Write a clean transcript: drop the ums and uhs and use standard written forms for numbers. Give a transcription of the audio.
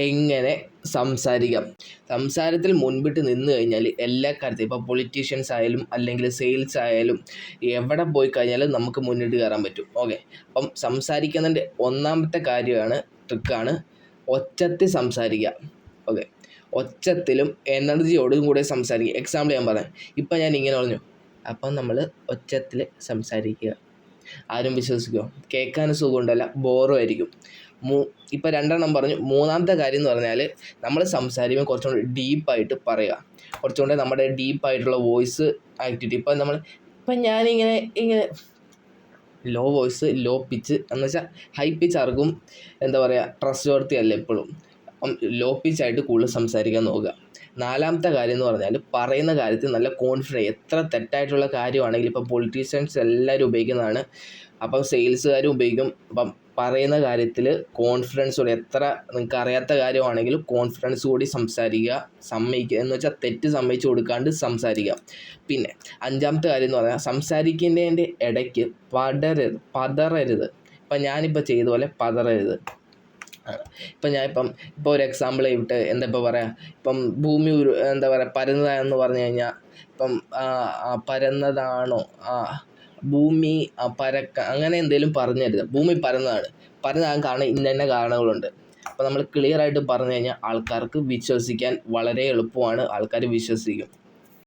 എങ്ങനെ സംസാരിക്കാം. സംസാരത്തിൽ മുൻപിട്ട് നിന്ന് കഴിഞ്ഞാൽ എല്ലാ കാര്യത്തിലും ഇപ്പോൾ പൊളിറ്റീഷ്യൻസ് ആയാലും അല്ലെങ്കിൽ സെയിൽസ് ആയാലും എവിടെ പോയി കഴിഞ്ഞാലും നമുക്ക് മുന്നിട്ട് കയറാൻ പറ്റും. ഓക്കെ, അപ്പം സംസാരിക്കുന്നതിൻ്റെ ഒന്നാമത്തെ ട്രിക്കാണ് ഒച്ചത്തിൽ സംസാരിക്കുക. ഓക്കെ, ഒച്ചത്തിലും എനർജിയോടും കൂടെ സംസാരിക്കുക. എക്സാമ്പിൾ ഞാൻ പറയാം. ഇപ്പം ഞാൻ ഇങ്ങനെ പറഞ്ഞു, അപ്പം നമ്മൾ ഒച്ചത്തിൽ സംസാരിക്കുക. ആരും വിശ്വസിക്കുമോ? കേൾക്കാനും സുഖമുണ്ടല്ല, ബോറുമായിരിക്കും. ഇപ്പം 2 പറഞ്ഞു. മൂന്നാമത്തെ കാര്യം എന്ന് പറഞ്ഞാൽ നമ്മൾ സംസാരിക്കുമ്പോൾ കുറച്ചും കൂടി ഡീപ്പായിട്ട് പറയുക. കുറച്ചും കൂടെ നമ്മുടെ ഡീപ്പായിട്ടുള്ള വോയിസ് ആക്ടിവിറ്റി. ഇപ്പം ഞാനിങ്ങനെ ലോ വോയിസ്, ലോ പിച്ച് എന്ന് വെച്ചാൽ ഹൈ പിച്ച് ആർക്കും ട്രസ്റ്റ് വർത്തി അല്ല എപ്പോഴും. അപ്പം ലോ പിച്ചായിട്ട് കൂടുതൽ സംസാരിക്കാൻ നോക്കുക. 4ാമത്തെ കാര്യം എന്ന് പറഞ്ഞാൽ പറയുന്ന കാര്യത്തിൽ നല്ല കോൺഫിഡൻസ്. എത്ര തെറ്റായിട്ടുള്ള കാര്യമാണെങ്കിലും ഇപ്പം പൊളിറ്റീഷ്യൻസ് എല്ലാവരും ഉപയോഗിക്കുന്നതാണ്, അപ്പം സെയിൽസുകാരും ഉപയോഗിക്കും. അപ്പം പറയുന്ന കാര്യത്തിൽ കോൺഫിഡൻസോടെ, എത്ര നിങ്ങൾക്ക് അറിയാത്ത കാര്യമാണെങ്കിലും കോൺഫിഡൻസ് കൂടി സംസാരിക്കുക. സമ്മതിക്കുക എന്ന് വെച്ചാൽ തെറ്റ് സമ്മതിച്ചു കൊടുക്കാണ്ട് സംസാരിക്കുക. പിന്നെ 5ാമത്തെ കാര്യം എന്ന് പറഞ്ഞാൽ സംസാരിക്കുന്നതിൻ്റെ ഇടയ്ക്ക് പതറരുത്. ഇപ്പം ഞാനിപ്പോൾ ചെയ്ത പോലെ പതറരുത്. ഇപ്പം ഒരു എക്സാമ്പിൾ ആയിട്ട് ഇപ്പം ഭൂമി പരന്നതാണെന്ന് പറഞ്ഞു കഴിഞ്ഞാൽ ഇപ്പം പരന്നതാണോ, ഭൂമി അങ്ങനെ എന്തെങ്കിലും പറഞ്ഞരുത്. ഭൂമി പരന്നതാകാൻ കാരണം ഇന്ന കാരണങ്ങളുണ്ട്. അപ്പോൾ നമ്മൾ ക്ലിയർ ആയിട്ട് പറഞ്ഞു കഴിഞ്ഞാൽ ആൾക്കാർക്ക് വിശ്വസിക്കാൻ വളരെ എളുപ്പമാണ്, ആൾക്കാർ വിശ്വസിക്കും.